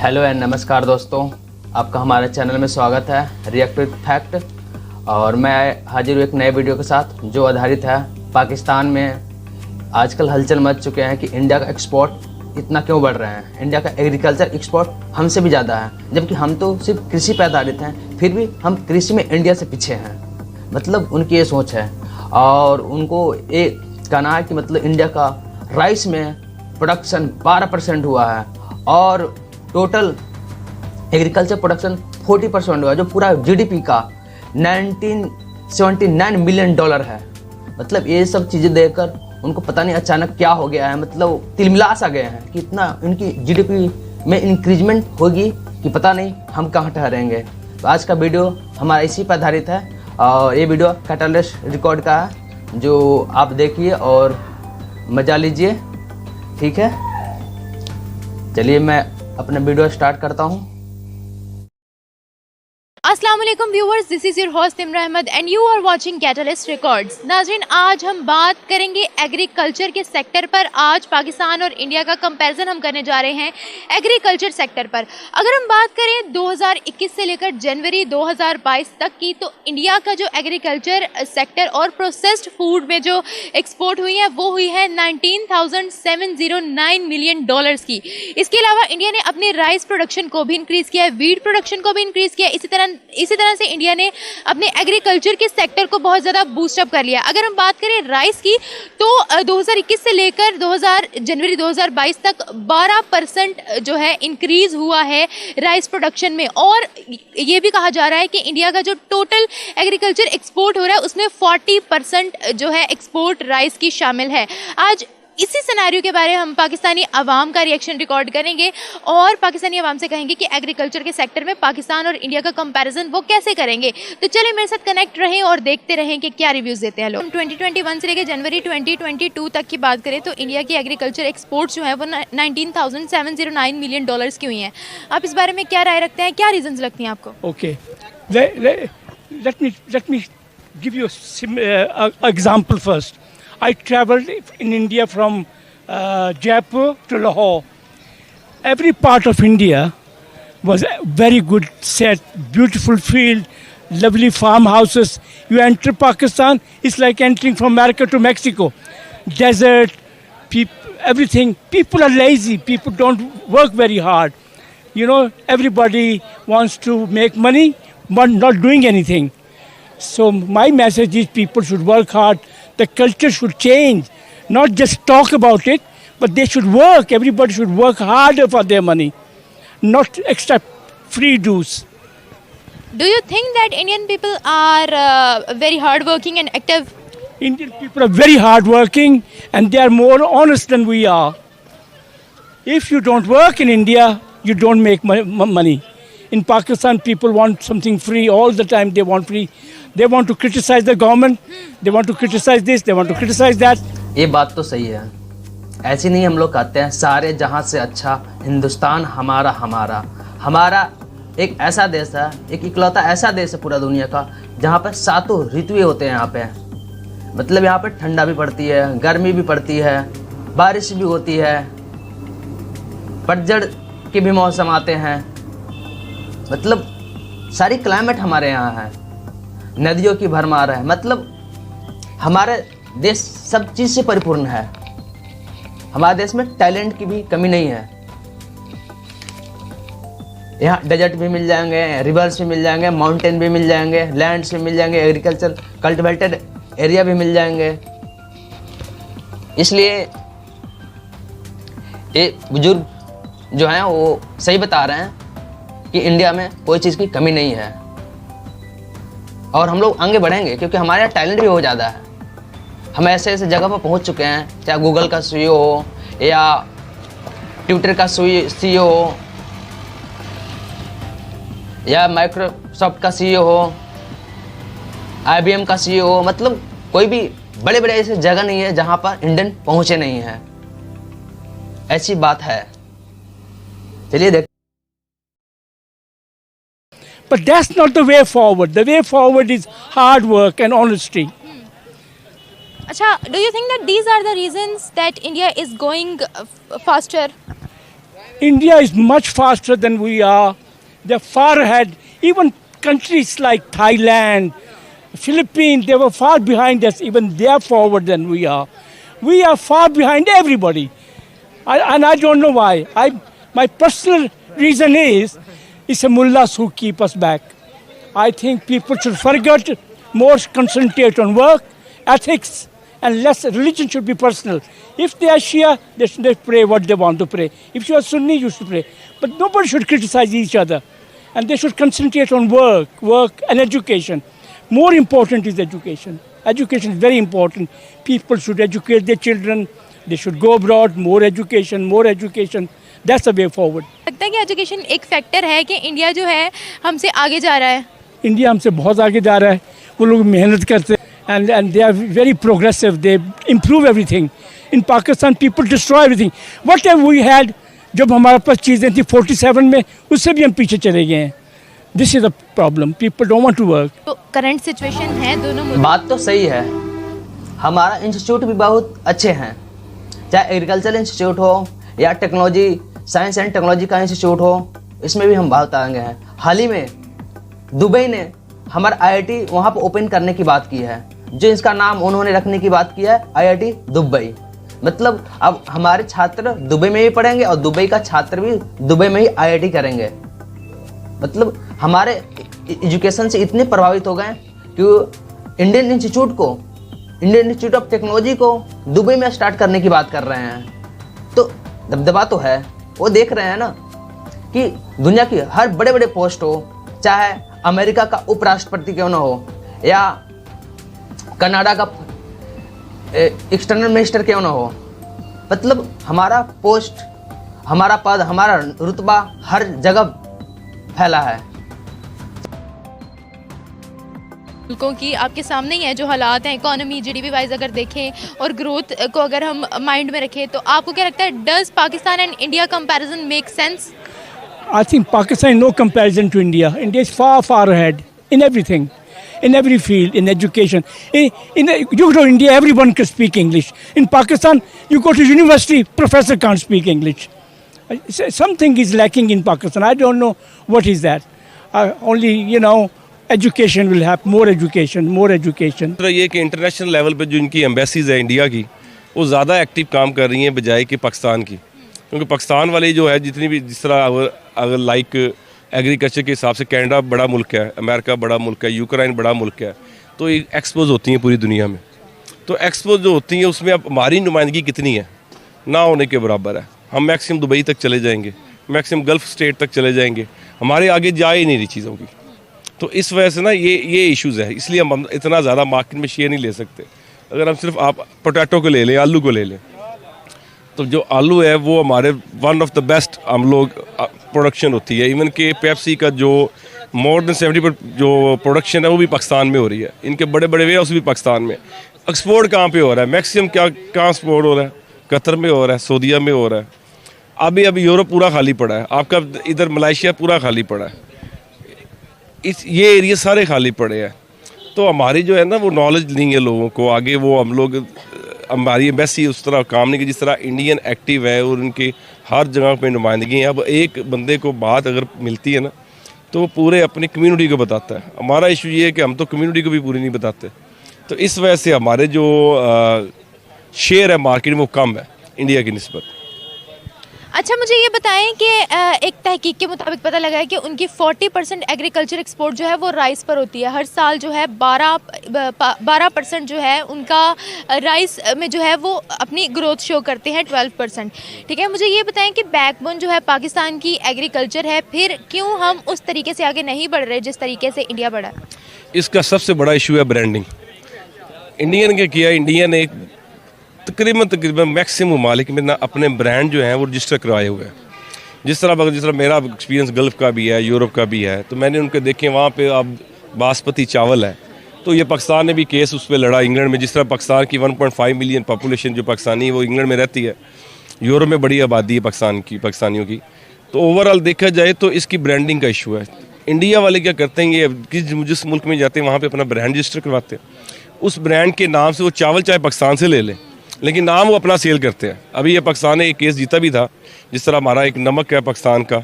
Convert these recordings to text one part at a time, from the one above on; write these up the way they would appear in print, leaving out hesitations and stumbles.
Hello and नमस्कार दोस्तों, आपका हमारे चैनल में स्वागत है रिएक्ट विद फैक्ट। और मैं हाजिर हूँ एक नए वीडियो के साथ जो आधारित है पाकिस्तान में आजकल हलचल मच चुके हैं कि इंडिया का एक्सपोर्ट इतना क्यों बढ़ रहे हैं। इंडिया का एग्रीकल्चर एक्सपोर्ट हमसे भी ज़्यादा है, जबकि हम तो सिर्फ कृषि पे आधारित हैं, फिर भी हम कृषि में इंडिया से पीछे हैं। मतलब उनकी ये सोच है और उनको एक कहना है कि मतलब इंडिया का राइस में प्रोडक्शन 12% हुआ है और टोटल एग्रीकल्चर प्रोडक्शन 40% हुआ है, जो पूरा जीडीपी का 1979 मिलियन डॉलर है। मतलब ये सब चीज़ें देखकर उनको पता नहीं अचानक क्या हो गया है, मतलब तिलमिला सा गए हैं कि इतना इनकी जीडीपी में इंक्रीजमेंट होगी कि पता नहीं हम कहाँ ठहरेंगे। तो आज का वीडियो हमारा इसी पर आधारित है और ये वीडियो कैटलिस्ट रिकॉर्ड का है, जो आप देखिए और मज़ा लीजिए। ठीक है, चलिए मैं अपना वीडियो स्टार्ट करता हूँ। अस्सलाम वालेकुम viewers, this is your host Imran Ahmed and you are watching Catalyst Records. नाज़रीन, आज हम बात करेंगे एग्रीकल्चर के सेक्टर पर। आज पाकिस्तान और इंडिया का कंपैरिजन हम करने जा रहे हैं एग्रीकल्चर सेक्टर पर। अगर हम बात करें 2021 से लेकर जनवरी 2022 तक की, तो इंडिया का जो एग्रीकल्चर सेक्टर और प्रोसेस्ड फूड में जो एक्सपोर्ट हुई है वो हुई है 19,709 मिलियन डॉलर्स की। इसके अलावा इंडिया ने अपने राइस प्रोडक्शन को भी इंक्रीज़ किया है, वीट प्रोडक्शन को भी इंक्रीज़ किया। इसी तरह से इंडिया ने अपने एग्रीकल्चर के सेक्टर को बहुत ज़्यादा बूस्टअप कर लिया। अगर हम बात करें राइस की, तो 2021 से लेकर जनवरी 2022 तक 12% जो है इंक्रीज़ हुआ है राइस प्रोडक्शन में। और ये भी कहा जा रहा है कि इंडिया का जो टोटल एग्रीकल्चर एक्सपोर्ट हो रहा है उसमें 40% जो है एक्सपोर्ट राइस की शामिल है। आज इसी सिनेरियो के बारे में हम पाकिस्तानी अवाम का रिएक्शन रिकॉर्ड करेंगे और पाकिस्तानी अवाम से कहेंगे कि एग्रीकल्चर के सेक्टर में पाकिस्तान और इंडिया का कंपैरिजन वो कैसे करेंगे। तो चलिए मेरे साथ कनेक्ट रहें और देखते रहें कि क्या रिव्यूज़ देते हैं लोग। 2021 से लेकर जनवरी 2022 तक की बात करें तो इंडिया की एग्रीकल्चर एक्सपोर्ट्स जो है वो 19,709 मिलियन डॉलर्स की हुई हैं। आप इस बारे में क्या राय रखते हैं, क्या रीजंस लगती हैं आपको? Okay, let me give you an example first. I traveled in India from Jaipur to Lahore. Every part of India was very good set, beautiful field, lovely farmhouses. You enter Pakistan, it's like entering from America to Mexico. Desert, everything. People are lazy. People don't work very hard. You know, everybody wants to make money, but not doing anything. So my message is people should work hard. The culture should change, not just talk about it, but they should work. Everybody should work harder for their money, not accept free dues. Do you think that Indian people are very hardworking and active? Indian people are very hardworking and they are more honest than we are. If you don't work in India, you don't make money. In Pakistan, people want something free all the time. They want free. They want to criticize the government. They want to criticize this. They want to criticize that. ये बात तो सही है। ऐसे नहीं हम लोग कहते हैं सारे जहां से अच्छा हिंदुस्तान हमारा हमारा हमारा एक ऐसा देश है, एक इकलौता ऐसा देश है पूरा दुनिया का जहां पर 7 ऋतुएं होते हैं। यहाँ पे मतलब यहाँ पे ठंडा भी पड़ती है, गर्मी भी पड़ती है, बारिश भी होती है, पतझड़ के भी मौसम आते हैं। मतलब सारी क्लाइमेट हमारे यहाँ है, नदियों की भरमार है। मतलब हमारे देश सब चीज़ से परिपूर्ण है। हमारे देश में टैलेंट की भी कमी नहीं है। यहाँ डेजर्ट भी मिल जाएंगे, रिवर्स भी मिल जाएंगे, माउंटेन भी मिल जाएंगे, लैंड्स भी मिल जाएंगे, एग्रीकल्चर कल्टिवेटेड एरिया भी मिल जाएंगे। इसलिए ये बुजुर्ग जो हैं वो सही बता रहे हैं कि इंडिया में कोई चीज़ की कमी नहीं है और हम लोग आगे बढ़ेंगे क्योंकि हमारे यहाँ टैलेंट भी बहुत ज़्यादा है। हम ऐसे ऐसे जगह पर पहुँच चुके हैं, चाहे गूगल का सीईओ हो या ट्विटर का सीईओ हो या माइक्रोसॉफ्ट का सीईओ हो, IBM का सीईओ हो। मतलब कोई भी बड़े बड़े ऐसे जगह नहीं है जहाँ पर इंडियन पहुँचे नहीं है। ऐसी बात है। चलिए देख। But that's not the way forward. The way forward is hard work and honesty. Acha, do you think that these are the reasons that India is going faster? India is much faster than we are. They're far ahead. Even countries like Thailand, Philippines, they were far behind us. Even they are forward than we are. We are far behind everybody. And I don't know why. My personal reason is, it's the mullahs who keep us back. I think people should forget, more concentrate on work, ethics, and less religion should be personal. If they are Shia, they should pray what they want to pray. If you are Sunni, you should pray. But nobody should criticize each other. And they should concentrate on work and education. More important is education. Education is very important. People should educate their children. They should go abroad, more education. That's the way forward. लगता है कि education एक factor है कि India जो है हमसे आगे जा रहा है. इंडिया हमसे बहुत आगे जा रहा है. वो लोग मेहनत करते हैं and they are very progressive. They improve everything. In Pakistan, people destroy everything. Whatever we had, जब हमारे पास चीज़ें थी 47 में, उससे भी हम पीछे चले गए हैं. This is a problem. People don't want to work. तो करंट सिचुएशन है दोनों मुल्क. बात तो सही है. हमारा इंस्टीट्यूट भी बहुत अच्छे हैं, चाहे एग्रीकल्चर इंस्टीट्यूट हो या टेक्नोलॉजी, साइंस एंड टेक्नोलॉजी का इंस्टीट्यूट हो, इसमें भी हम बहुत आगे हैं. हाल ही में दुबई ने हमारा आईआईटी वहाँ पर ओपन करने की बात की है, जो इसका नाम उन्होंने रखने की बात की है आईआईटी दुबई. मतलब अब हमारे छात्र दुबई में भी पढ़ेंगे और दुबई का छात्र भी दुबई में ही आईआईटी करेंगे. मतलब हमारे एजुकेशन से इतने प्रभावित हो गए कि इंडियन इंस्टीट्यूट ऑफ टेक्नोलॉजी को दुबई में स्टार्ट करने की बात कर रहे हैं. तो दबदबा तो है. वो देख रहे हैं ना कि दुनिया की हर बड़े बड़े पोस्ट हो, चाहे अमेरिका का उपराष्ट्रपति क्यों ना हो या कनाडा का एक्सटर्नल मिनिस्टर क्यों ना हो, मतलब हमारा पोस्ट, हमारा पद, हमारा रुतबा हर जगह फैला है. मुल्कों की आपके सामने ही है जो हालात हैं, इकोनॉमी जीडीपी वाइज अगर देखें और ग्रोथ को अगर हम माइंड में रखें, तो आपको क्या लगता है, does Pakistan and India comparison make sense? I think Pakistan is no comparison to India. India is far, far ahead in everything, in every field, in education. You go to India, everyone can speak English. In Pakistan, you go to university, professor can't speak English. Something is lacking in Pakistan. I don't know what is that. Only, education will have more education. तो ये कि international level पे जो इनकी embassies है India की, वो ज़्यादा एक्टिव काम कर रही हैं बजाय कि पाकिस्तान की. क्योंकि पाकिस्तान वाले जो है जितनी भी, जिस तरह अगर लाइक एग्रीकल्चर के हिसाब से कनाडा बड़ा मुल्क है, अमेरिका बड़ा मुल्क है, यूक्रेन बड़ा मुल्क है, तो ये एक्सपोज होती हैं पूरी दुनिया में. तो एक्सपोज जो होती हैं उसमें अब हमारी नुमाइंदगी कितनी है, ना होने के बराबर है. हम मैक्सिमम दुबई तक चले जाएंगे, मैक्सिमम गल्फ़ स्टेट तक चले जाएंगे, हमारे आगे जा ही नहीं रही चीज़ों की. तो इस वजह से ना ये इश्यूज़ है. इसलिए हम इतना ज़्यादा मार्केट में शेयर नहीं ले सकते. अगर हम सिर्फ आप पोटैटो को ले लें, आलू को ले लें, तो जो आलू है वो हमारे वन ऑफ द बेस्ट हम लोग प्रोडक्शन होती है. इवन के पेप्सी का जो मोर देन 70% जो प्रोडक्शन है वो भी पाकिस्तान में हो रही है. इनके बड़े बड़े वेयर हाउस भी पाकिस्तान में. एक्सपोर्ट कहाँ पे हो रहा है, मैक्सिमम कहाँ एक्सपोर्ट हो रहा है, कतर में हो रहा है, सऊदीया में हो रहा है. अभी यूरोप पूरा खाली पड़ा है, आपका इधर मलेशिया पूरा खाली पड़ा है, ये एरिया सारे खाली पड़े हैं. तो हमारी जो है ना वो नॉलेज नहीं है लोगों को आगे. वो हम लोग, हमारी एम्बेसी उस तरह काम नहीं की जिस तरह इंडियन एक्टिव है और उनकी हर जगह पे नुमाइंदगी है. अब एक बंदे को बात अगर मिलती है ना तो वो पूरे अपनी कम्युनिटी को बताता है. हमारा इशू ये है कि हम तो कम्युनिटी को भी पूरी नहीं बताते. तो इस वजह से हमारे जो शेयर है मार्केट में वो कम है इंडिया की निस्बत. अच्छा, मुझे ये बताएं कि एक तहकीक के मुताबिक पता लगा है कि उनकी 40% एग्रीकल्चर एक्सपोर्ट जो है वो राइस पर होती है. हर साल जो है 12% जो है उनका राइस में जो है वो अपनी ग्रोथ शो करते हैं 12%. ठीक है, मुझे ये बताएं कि बैकबोन जो है पाकिस्तान की एग्रीकल्चर है, फिर क्यों हम उस तरीके से आगे नहीं बढ़ रहे जिस तरीके से इंडिया बढ़ा? इसका सबसे बड़ा इशू है ब्रांडिंग. इंडिया ने तकरीबन मैक्सिमम मालिक में ना अपने ब्रांड जो हैं वो रजिस्टर करवाए हुए हैं. जिस तरह मेरा एक्सपीरियंस गल्फ़ का भी है, यूरोप का भी है, तो मैंने उनके देखे वहाँ पे अब बासमती चावल है. तो ये पाकिस्तान ने भी केस उस पर लड़ा इंग्लैंड में. जिस तरह पाकिस्तान की 1.5 मिलियन पॉपुलेशन जो पाकिस्तानी वो इंग्लैंड में रहती है, यूरोप में बड़ी आबादी है पाकिस्तानियों की. तो ओवरऑल देखा जाए तो इसकी ब्रांडिंग का इशू है. इंडिया वाले क्या करते हैं, ये जिस मुल्क में जाते हैं वहाँ पर अपना ब्रांड रजिस्टर करवाते हैं. उस ब्रांड के नाम से वो चावल चाहे पाकिस्तान से ले लें, लेकिन नाम वो अपना सेल करते हैं। अभी ये पाकिस्तान ने एक केस जीता भी था, जिस तरह हमारा एक नमक है पाकिस्तान का,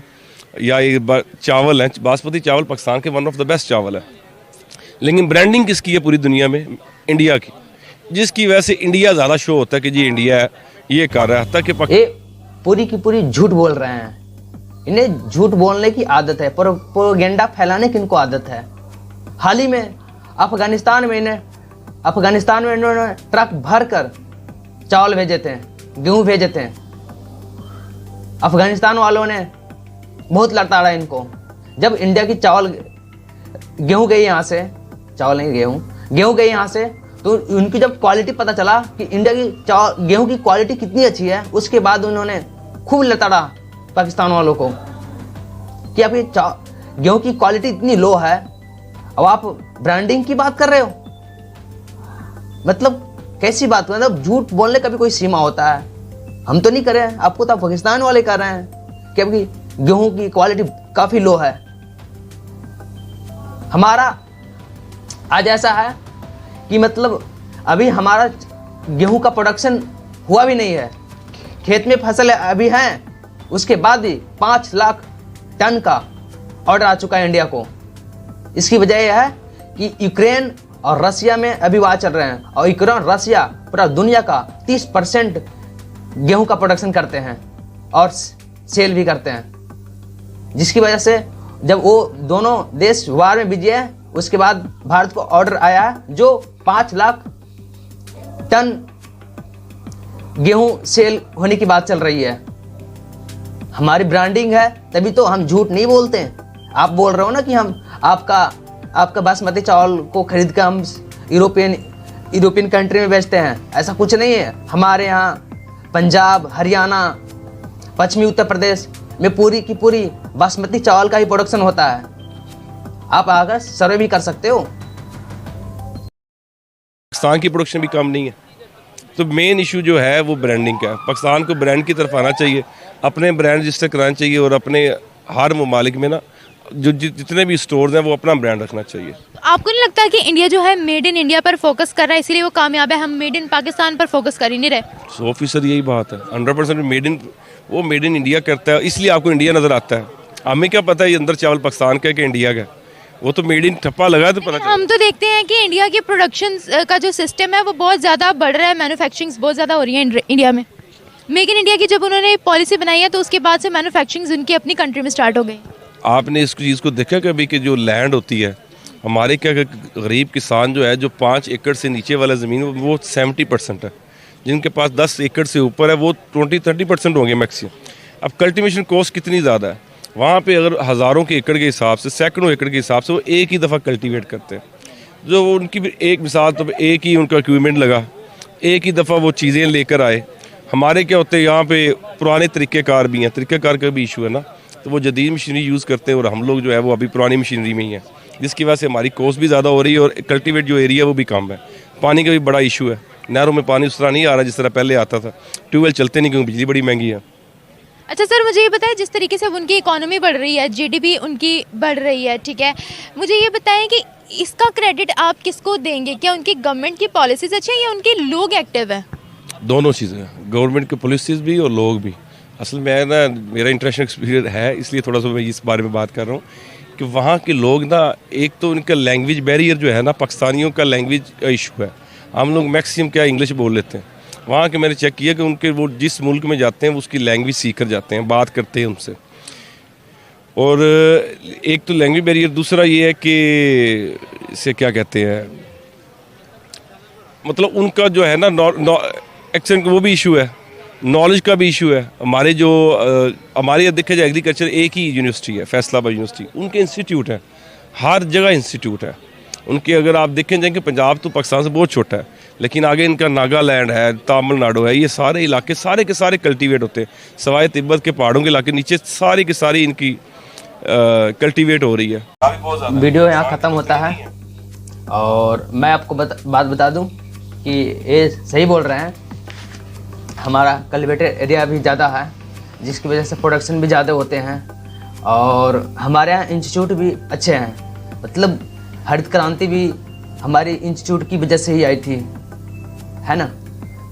या ये चावल है, बासमती चावल पाकिस्तान के वन ऑफ द बेस्ट चावल है, लेकिन ब्रांडिंग किसकी है पूरी दुनिया में? इंडिया की, जिसकी वजह से इंडिया ज़्यादा शो होता है कि जी इंडिया है, ये कर रहा है। ताकि ये पूरी की पूरी झूठ बोल रहे हैं। इन्हें झूठ बोलने की आदत है, प्रोपेगेंडा फैलाने की इनको आदत है। हाल ही में अफगानिस्तान में इन्होंने ट्रक भर कर चावल भेजे थे, गेहूं भेजे थे। अफगानिस्तान वालों ने बहुत लताड़ा इनको। जब इंडिया की गेहूं गई यहाँ से, चावल नहीं गेहूं गई यहाँ से, तो उनकी जब क्वालिटी पता चला कि इंडिया की गेहूं की क्वालिटी कितनी अच्छी है, उसके बाद उन्होंने खूब लताड़ा पाकिस्तान वालों को कि आपकी गेहूं की क्वालिटी इतनी लो है, अब आप ब्रांडिंग की बात कर रहे हो। मतलब कैसी बात? मतलब झूठ बोलने का भी कोई सीमा होता है। हम तो नहीं कर रहे हैं, आपको तो पाकिस्तान वाले कर रहे हैं कि आपकी गेहूं की क्वालिटी काफी लो है। हमारा आज ऐसा है कि मतलब अभी हमारा गेहूं का प्रोडक्शन हुआ भी नहीं है, खेत में फसल अभी है, उसके बाद भी 5 लाख टन का ऑर्डर आ चुका है इंडिया को। इसकी वजह यह है कि यूक्रेन और रसिया में अभी वार चल रहे हैं, और यूक्रेन और रसिया पूरा दुनिया का 30% गेहूं का प्रोडक्शन करते हैं और सेल भी करते हैं, जिसकी वजह से जब वो दोनों देश वार में बिजी है, उसके बाद भारत को ऑर्डर आया जो 5 लाख टन गेहूं सेल होने की बात चल रही है। हमारी ब्रांडिंग है, तभी तो हम झूठ नहीं बोलते हैं। आप बोल रहे हो ना कि हम आपका बासमती चावल को खरीद कर हम यूरोपियन कंट्री में बेचते हैं, ऐसा कुछ नहीं है। हमारे यहाँ पंजाब, हरियाणा, पश्चिमी उत्तर प्रदेश में पूरी की पूरी बासमती चावल का ही प्रोडक्शन होता है। आप आकर सर्वे भी कर सकते हो। पाकिस्तान की प्रोडक्शन भी कम नहीं है, तो मेन इशू जो है वो ब्रांडिंग का है। पाकिस्तान को ब्रांड की तरफ आना चाहिए, अपने ब्रांड रजिस्टर कराना चाहिए, और अपने हर ममालिक में ना जो जितने भी स्टोर्स हैं वो अपना ब्रांड रखना चाहिए। आपको नहीं लगता कि इंडिया जो है मेड इन इंडिया पर फोकस कर रहा है, इसीलिए वो कामयाब है? हम मेड इन पाकिस्तान पर फोकस कर ही नहीं रहे। 100% यही बात है। 100% मेड इन इंडिया करता है, इसलिए आपको इंडिया नज़र आता है। हमें क्या पता है ये अंदर चावल पाकिस्तान का है कि इंडिया का? वो तो मेड इन ठप्पा लगा तो पता चला। हम तो देखते हैं कि इंडिया के प्रोडक्शन का जो सिस्टम है वो बहुत ज़्यादा बढ़ रहा है, मैन्युफैक्चरिंग बहुत ज़्यादा हो रही है इंडिया में। मेक इन इंडिया की जब उन्होंने पॉलिसी बनाई है, तो उसके बाद से मैन्युफैक्चरिंग उनकी अपनी कंट्री में स्टार्ट हो गई। आपने इस चीज़ को देखा कभी कि जो लैंड होती है हमारे, क्या गरीब किसान जो है, जो 5 एकड़ से नीचे वाला ज़मीन वो 70% है, जिनके पास 10 एकड़ से ऊपर है वो 20-30% होंगे मैक्सिमम। अब कल्टीवेशन कॉस्ट कितनी ज़्यादा है वहाँ पे, अगर हज़ारों के एकड़ के हिसाब से, सैकड़ों एकड़ के हिसाब से वो एक ही दफ़ा कल्टीवेट करते हैं। जो उनकी भी एक मिसाल, तो एक ही उनका इक्विपमेंट लगा, एक ही दफ़ा वो चीज़ें लेकर आए। हमारे क्या होते हैं यहाँ पे पुराने तरीक़ेकार भी हैं, तरीक़ेकार का भी इशू है ना, तो वो जदीद मशीनरी यूज़ करते हैं, और हम लोग जो है वो अभी पुरानी मशीनरी में ही हैं, जिसकी वजह से हमारी कॉस्ट भी ज़्यादा हो रही है और कल्टीवेट जो एरिया वो भी कम है। पानी का भी बड़ा इशू है, नहरों में पानी उस तरह नहीं आ रहा जिस तरह पहले आता था, ट्यूबवेल चलते नहीं क्योंकि बिजली बड़ी महंगी है। अच्छा सर, मुझे ये बताएं, जिस तरीके से अब उनकी इकोनॉमी बढ़ रही है, जीडीपी उनकी बढ़ रही है, ठीक है, मुझे ये बताएं कि इसका क्रेडिट आप किसको देंगे? क्या उनकी गवर्नमेंट की पॉलिसीज अच्छी है या उनके लोग एक्टिव है? दोनों चीज़ें, गवर्नमेंट की पॉलिसीज भी और लोग भी। असल में ना मेरा इंटरनेशनल एक्सपीरियंस है, इसलिए थोड़ा सा मैं इस बारे में बात कर रहा हूँ कि वहाँ के लोग ना, एक तो उनका लैंग्वेज बैरियर जो है ना, पाकिस्तानियों का लैंग्वेज का इशू है। हम लोग मैक्सिमम क्या इंग्लिश बोल लेते हैं। वहाँ के मैंने चेक किया कि उनके वो जिस मुल्क में जाते हैं उसकी लैंग्वेज सीख कर जाते हैं, बात करते हैं उनसे। और एक तो लैंग्वेज बैरियर, दूसरा ये है कि इसे क्या कहते हैं, मतलब उनका जो है ना एक्सेंट वो भी इशू है, नॉलेज का भी इशू है। हमारे जो हमारे देखा जाए एग्रीकल्चर एक ही यूनिवर्सिटी है, फैसलाबाद यूनिवर्सिटी, उनके इंस्टीट्यूट है, हर जगह इंस्टीट्यूट है उनके। अगर आप देखें जाएंगे, पंजाब तो पाकिस्तान से बहुत छोटा है, लेकिन आगे इनका नागालैंड है, तमिलनाडु है, ये सारे इलाके सारे के सारे कल्टीवेट होते हैं। सवाए तिब्बत के पहाड़ों के इलाके नीचे सारी की सारी इनकी कल्टीवेट हो रही है। वीडियो यहाँ ख़त्म होता है, और मैं आपको बात बता दूँ कि ये सही बोल रहे हैं। हमारा कल्टीवेटेड एरिया भी ज़्यादा है, जिसकी वजह से प्रोडक्शन भी ज़्यादा होते हैं, और हमारे यहाँ इंस्टीट्यूट भी अच्छे हैं। मतलब हरित क्रांति भी हमारी इंस्टीट्यूट की वजह से ही आई थी, है ना।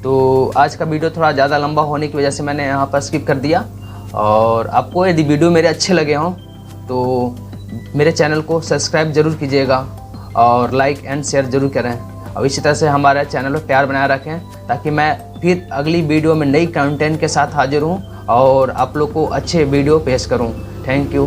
तो आज का वीडियो थोड़ा ज़्यादा लंबा होने की वजह से मैंने यहाँ पर स्किप कर दिया। और आपको यदि वीडियो मेरे अच्छे लगे हों तो मेरे चैनल को सब्सक्राइब ज़रूर कीजिएगा और लाइक एंड शेयर ज़रूर करें। और इसी तरह से हमारे चैनल पर प्यार बनाए रखें ताकि मैं फिर अगली वीडियो में नई कंटेंट के साथ हाजिर हूँ और आप लोग को अच्छे वीडियो पेश करूँ। Thank you.